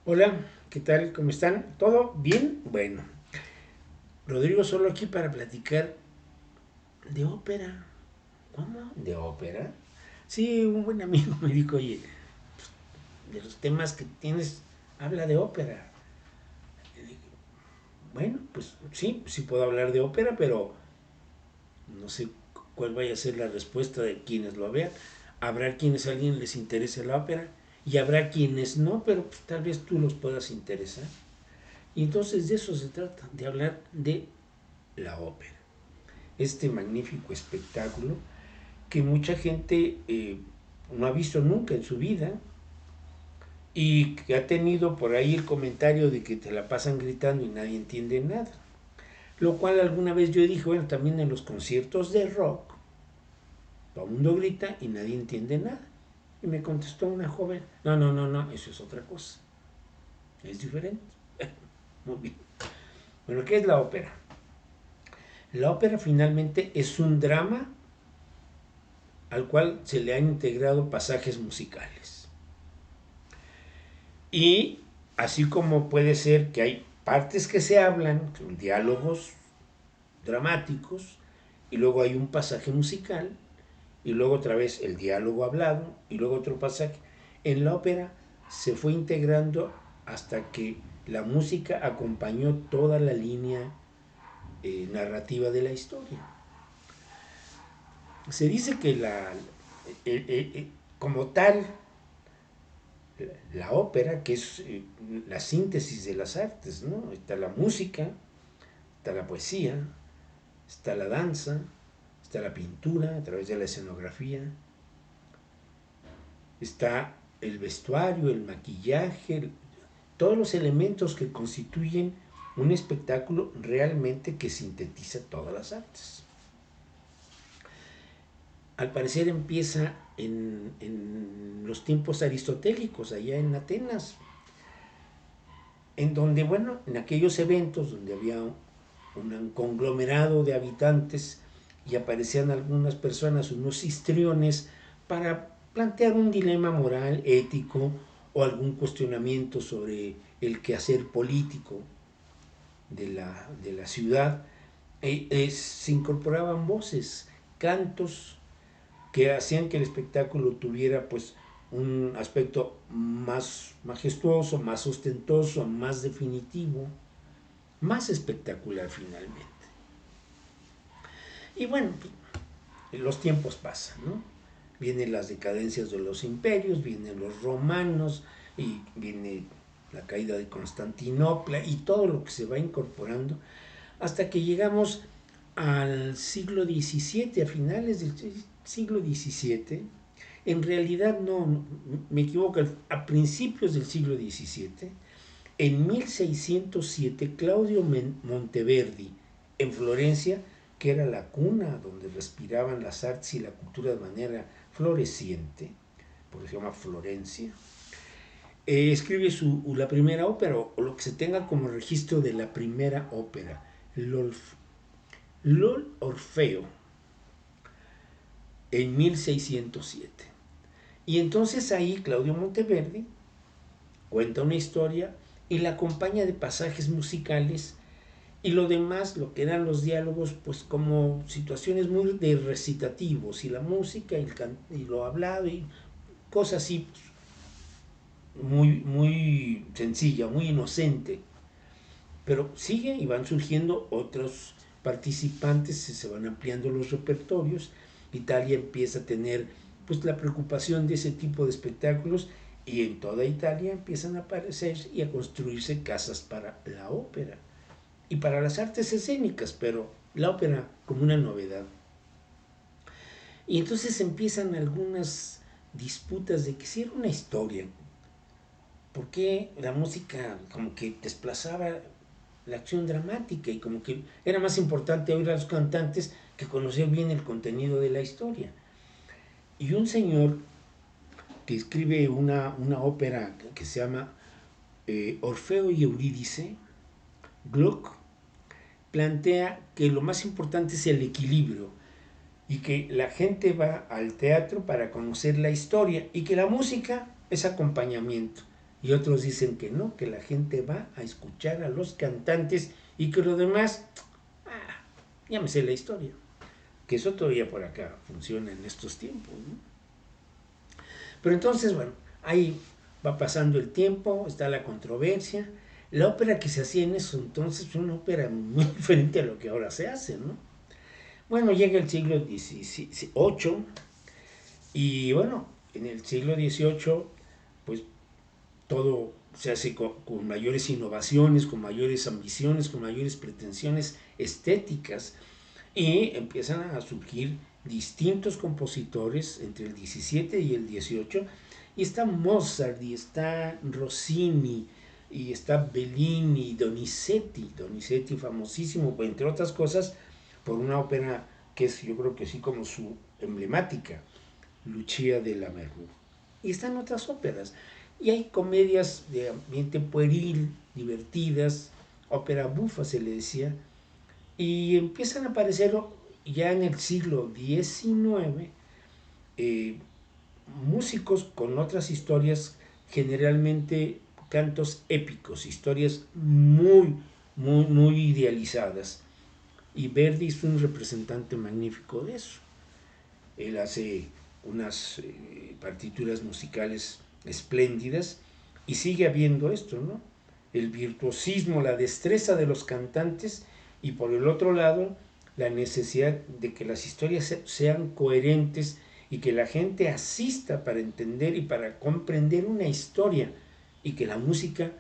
Hola, ¿qué tal? ¿Cómo están? ¿Todo bien? Bueno, Rodrigo solo aquí para platicar de ópera. ¿Cómo? ¿De ópera? Sí, un buen amigo me dijo, oye, de los temas que tienes, habla de ópera. Y dije, bueno, pues sí, sí puedo hablar de ópera, pero no sé cuál vaya a ser la respuesta de quienes lo vean. Habrá quienes a alguien les interese la ópera y habrá quienes no, pero pues, tal vez tú los puedas interesar. Y entonces de eso se trata, de hablar de la ópera, este magnífico espectáculo que mucha gente no ha visto nunca en su vida y que ha tenido por ahí el comentario de que te la pasan gritando y nadie entiende nada. Lo cual alguna vez yo dije, bueno, también en los conciertos de rock, todo el mundo grita y nadie entiende nada. Y me contestó una joven, no, no, no, no, eso es otra cosa, es diferente. Muy bien. Bueno, ¿qué es la ópera? La ópera finalmente es un drama al cual se le han integrado pasajes musicales. Y así como puede ser que hay partes que se hablan, son diálogos dramáticos, y luego hay un pasaje musical, y luego otra vez el diálogo hablado, y luego otro pasaje. En la ópera se fue integrando hasta que la música acompañó toda la línea narrativa de la historia. Se dice que como tal, la ópera, que es la síntesis de las artes, ¿no? Está la música, está la poesía, está la danza, está la pintura a través de la escenografía, está el vestuario, el maquillaje, todos los elementos que constituyen un espectáculo realmente que sintetiza todas las artes. Al parecer empieza en los tiempos aristotélicos, allá en Atenas, en donde, bueno, en aquellos eventos donde había un conglomerado de habitantes y aparecían algunas personas, unos histriones, para plantear un dilema moral, ético o algún cuestionamiento sobre el quehacer político de la ciudad. Se incorporaban voces, cantos que hacían que el espectáculo tuviera pues un aspecto más majestuoso, más ostentoso, más definitivo, más espectacular finalmente. Y bueno, los tiempos pasan, ¿no? Vienen las decadencias de los imperios, vienen los romanos y viene la caída de Constantinopla y todo lo que se va incorporando hasta que llegamos al siglo XVII, a finales del siglo XVII. En realidad no, me equivoco, a principios del siglo XVII, en 1607, Claudio Monteverdi, en Florencia, que era la cuna donde respiraban las artes y la cultura de manera floreciente, porque se llama Florencia, escribe la primera ópera, o lo que se tenga como registro de la primera ópera, L'Orfeo, en 1607. Y entonces ahí Claudio Monteverdi cuenta una historia y la acompaña de pasajes musicales y lo demás, lo que eran los diálogos, pues como situaciones muy de recitativos y la música y lo hablado y cosas así, pues, muy, muy sencilla, muy inocente. Pero sigue y van surgiendo otros participantes, se van ampliando los repertorios. Italia empieza a tener pues la preocupación de ese tipo de espectáculos y en toda Italia empiezan a aparecer y a construirse casas para la ópera y para las artes escénicas, pero la ópera como una novedad. Y entonces empiezan algunas disputas de que si era una historia, por qué la música como que desplazaba la acción dramática y como que era más importante oír a los cantantes que conocer bien el contenido de la historia. Y un señor que escribe una ópera que se llama Orfeo y Eurídice, Gluck, plantea que lo más importante es el equilibrio y que la gente va al teatro para conocer la historia y que la música es acompañamiento y otros dicen que no, que la gente va a escuchar a los cantantes y que lo demás, ya me sé la historia. Que eso todavía por acá funciona en estos tiempos, ¿no? Pero entonces, bueno, ahí va pasando el tiempo, está la controversia. La ópera que se hacía en eso entonces fue una ópera muy diferente a lo que ahora se hace, ¿no? Bueno, llega el siglo XVIII y bueno, en el siglo XVIII, pues todo se hace con mayores innovaciones, con mayores ambiciones, con mayores pretensiones estéticas y empiezan a surgir distintos compositores entre el 17 y el 18 y está Mozart y está Rossini y está Bellini, Donizetti famosísimo, entre otras cosas, por una ópera que es, yo creo que sí, como su emblemática, Lucia de Lammermoor. Y están otras óperas. Y hay comedias de ambiente pueril, divertidas, ópera bufa se le decía, y empiezan a aparecer ya en el siglo XIX músicos con otras historias, generalmente cantos épicos, historias muy idealizadas. Y Verdi es un representante magnífico de eso. Él hace unas partituras musicales espléndidas y sigue habiendo esto, ¿no? El virtuosismo, la destreza de los cantantes y por el otro lado la necesidad de que las historias sean coherentes y que la gente asista para entender y para comprender una historia y que la música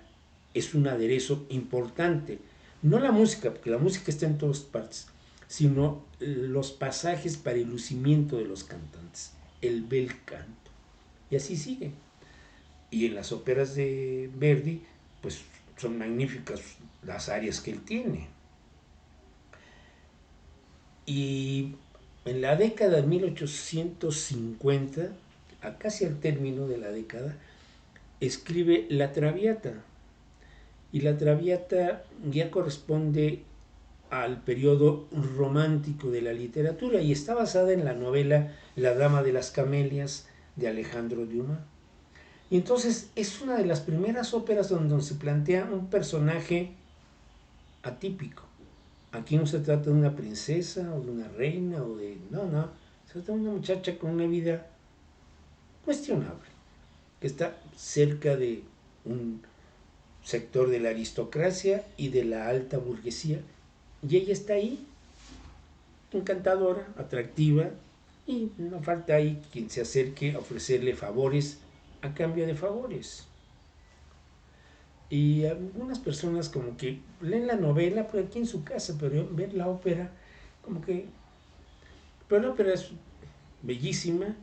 es un aderezo importante. No la música, porque la música está en todas partes, sino los pasajes para el lucimiento de los cantantes, el bel canto. Y así sigue. Y en las óperas de Verdi, pues son magníficas las arias que él tiene. Y en la década de 1850, casi al término de la década, escribe La Traviata. Y La Traviata ya corresponde al periodo romántico de la literatura y está basada en la novela La Dama de las Camelias de Alejandro Dumas. Y entonces es una de las primeras óperas donde se plantea un personaje atípico. Aquí no se trata de una princesa o de una reina o de... No, se trata de una muchacha con una vida cuestionable, que está cerca de un sector de la aristocracia y de la alta burguesía. Y ella está ahí, encantadora, atractiva, y no falta ahí quien se acerque a ofrecerle favores a cambio de favores. Y algunas personas como que leen la novela, pero aquí en su casa, pero ver la ópera, como que... Pero la ópera es bellísima,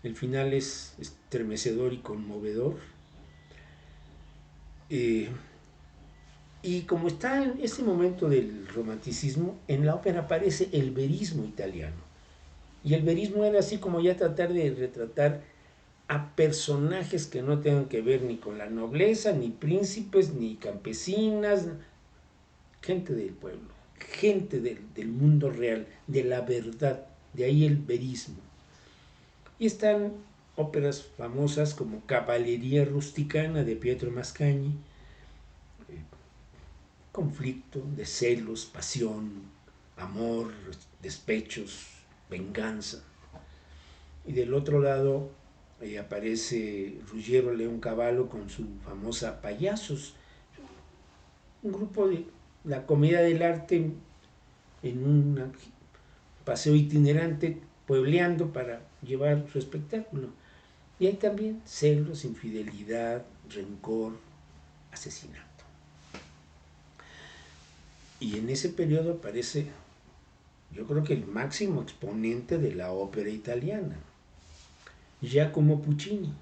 el final es estremecedor y conmovedor. Y como está en ese momento del romanticismo, en la ópera aparece el verismo italiano. Y el verismo era así como ya tratar de retratar a personajes que no tengan que ver ni con la nobleza, ni príncipes, ni campesinas, gente del pueblo, gente del mundo real, de la verdad, de ahí el verismo. Y están óperas famosas como Caballería Rusticana de Pietro Mascagni, conflicto de celos, pasión, amor, despechos, venganza. Y del otro lado aparece Ruggiero Leoncavallo con su famosa Payasos, un grupo de la comedia del arte en un paseo itinerante puebleando para llevar su espectáculo. Y hay también celos, infidelidad, rencor, asesinato. Y en ese periodo aparece, yo creo que el máximo exponente de la ópera italiana, Giacomo Puccini,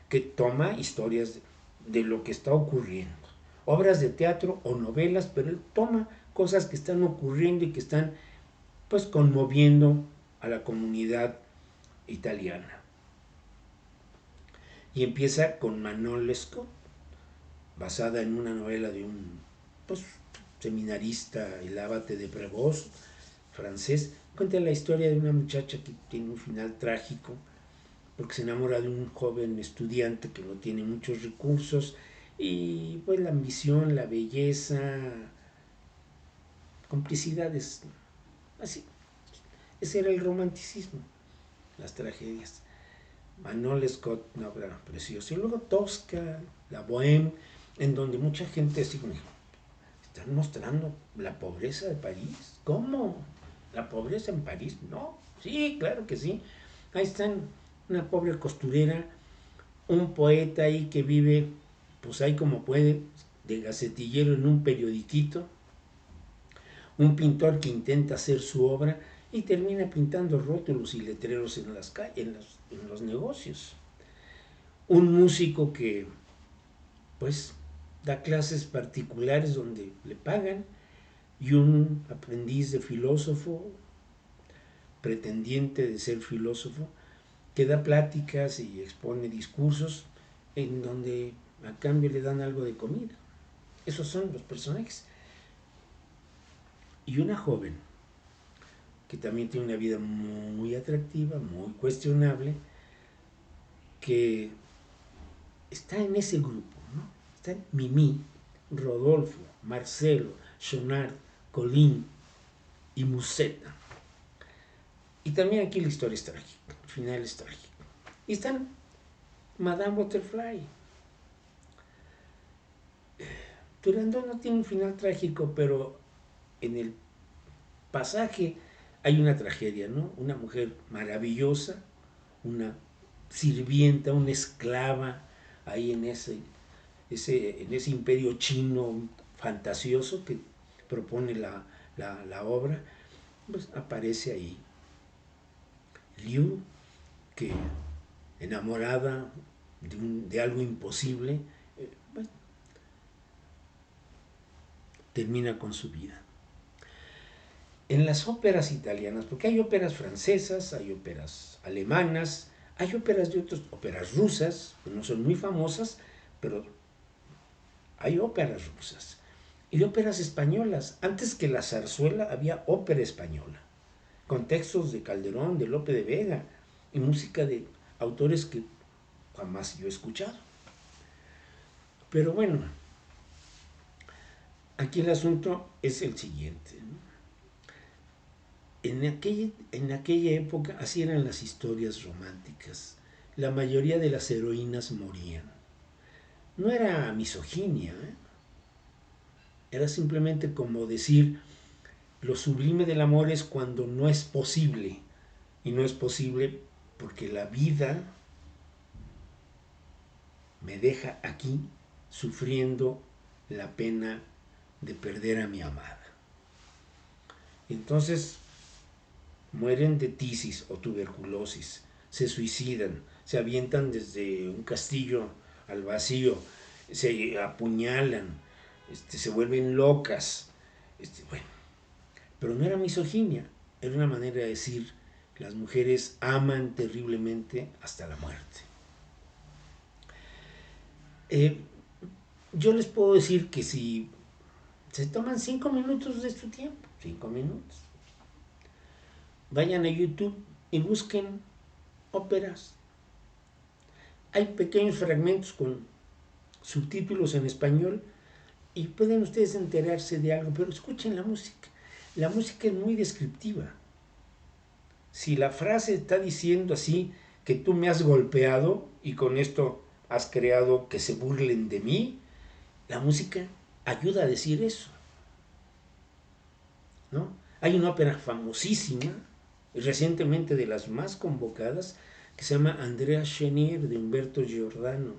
que toma historias de lo que está ocurriendo, obras de teatro o novelas, pero él toma cosas que están ocurriendo y que están pues conmoviendo a la comunidad italiana. Y empieza con Manon Lescaut, basada en una novela de un pues, seminarista, el abate de Prévost, francés. Cuenta la historia de una muchacha que tiene un final trágico porque se enamora de un joven estudiante que no tiene muchos recursos y pues la ambición, la belleza, complicidades, así. Ese era el romanticismo, las tragedias. Manol Scott, una obra preciosa. Y luego Tosca, la Bohème, en donde mucha gente así como, están mostrando la pobreza de París. ¿Cómo? ¿La pobreza en París? No. Sí, claro que sí. Ahí están una pobre costurera, un poeta ahí que vive, pues ahí como puede, de gacetillero en un periodiquito, un pintor que intenta hacer su obra y termina pintando rótulos y letreros en las calles, en los negocios. Un músico que, pues, da clases particulares donde le pagan, y un aprendiz de filósofo, pretendiente de ser filósofo, que da pláticas y expone discursos en donde a cambio le dan algo de comida. Esos son los personajes. Y una joven que también tiene una vida muy atractiva, muy cuestionable, que está en ese grupo, ¿no? Están Mimi, Rodolfo, Marcelo, Jonard, Colín y Musetta. Y también aquí la historia es trágica, el final es trágico. Y están Madame Butterfly. Turandot no tiene un final trágico, pero en el pasaje hay una tragedia, ¿no? Una mujer maravillosa, una sirvienta, una esclava, ahí en ese imperio chino fantasioso que propone la obra, pues aparece ahí Liu, que enamorada de algo imposible, bueno, termina con su vida. En las óperas italianas, porque hay óperas francesas, hay óperas alemanas, hay óperas de otras, óperas rusas, que no son muy famosas, pero hay óperas rusas. Y de óperas españolas. Antes que la zarzuela había ópera española, con textos de Calderón, de Lope de Vega, y música de autores que jamás yo he escuchado. Pero bueno, aquí el asunto es el siguiente, ¿no? En aquella época así eran las historias románticas. La mayoría de las heroínas morían. No era misoginia, ¿eh? Era simplemente como decir, lo sublime del amor es cuando no es posible. Y no es posible porque la vida me deja aquí sufriendo la pena de perder a mi amada. Entonces mueren de tisis o tuberculosis, se suicidan, se avientan desde un castillo al vacío, se apuñalan, se vuelven locas. Bueno, pero no era misoginia, era una manera de decir, las mujeres aman terriblemente hasta la muerte. Yo les puedo decir que si se toman 5 minutos de su tiempo, 5 minutos, vayan a YouTube y busquen óperas. Hay pequeños fragmentos con subtítulos en español y pueden ustedes enterarse de algo, pero escuchen la música. La música es muy descriptiva. Si la frase está diciendo así, que tú me has golpeado y con esto has creado que se burlen de mí, la música ayuda a decir eso, ¿no? Hay una ópera famosísima, recientemente de las más convocadas, que se llama Andrea Chenier, de Humberto Giordano.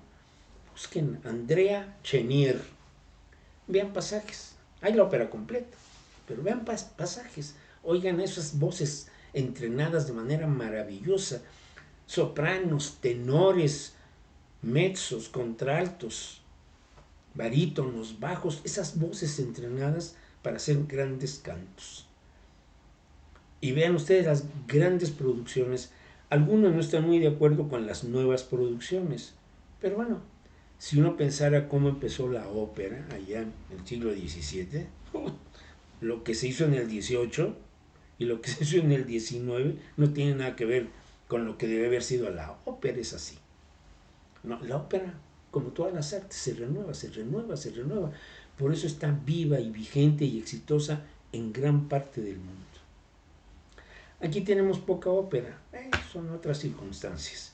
Busquen Andrea Chenier, vean pasajes, hay la ópera completa, pero vean pasajes, oigan esas voces entrenadas de manera maravillosa, sopranos, tenores, mezzos, contraltos, barítonos, bajos, esas voces entrenadas para hacer grandes cantos. Y vean ustedes las grandes producciones. Algunos no están muy de acuerdo con las nuevas producciones, pero bueno, si uno pensara cómo empezó la ópera allá en el siglo XVII, lo que se hizo en el XVIII y lo que se hizo en el XIX no tiene nada que ver con lo que debe haber sido la ópera. Es así. No, la ópera, como todas las artes, se renueva, se renueva, se renueva. Por eso está viva y vigente y exitosa en gran parte del mundo. Aquí tenemos poca ópera, son otras circunstancias.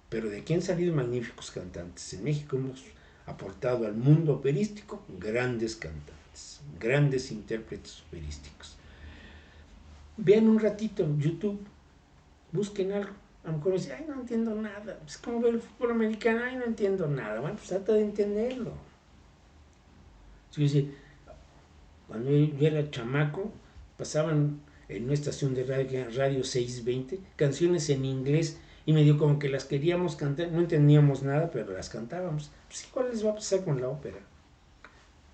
Pero de aquí han salido magníficos cantantes. En México hemos aportado al mundo operístico grandes cantantes, grandes intérpretes operísticos. Vean un ratito YouTube, busquen algo. A lo mejor dicen, ay, no entiendo nada. Es como ver el fútbol americano, ay, no entiendo nada. Bueno, pues trata de entenderlo. Sí, cuando yo era chamaco, pasaban en una estación de radio, que era Radio 620, canciones en inglés, y medio como que las queríamos cantar, no entendíamos nada, pero las cantábamos. Pues igual les va a pasar con la ópera.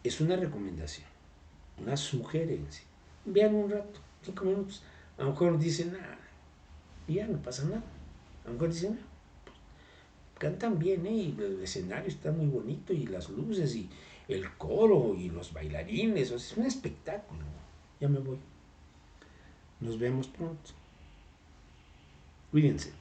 Es una recomendación, una sugerencia. Vean un rato, 5 minutos. A lo mejor dicen, nada, y ya no pasa nada. A lo mejor dicen, cantan bien, y el escenario está muy bonito, y las luces, y el coro, y los bailarines, o sea, es un espectáculo. Ya me voy. Nos vemos pronto. Cuídense.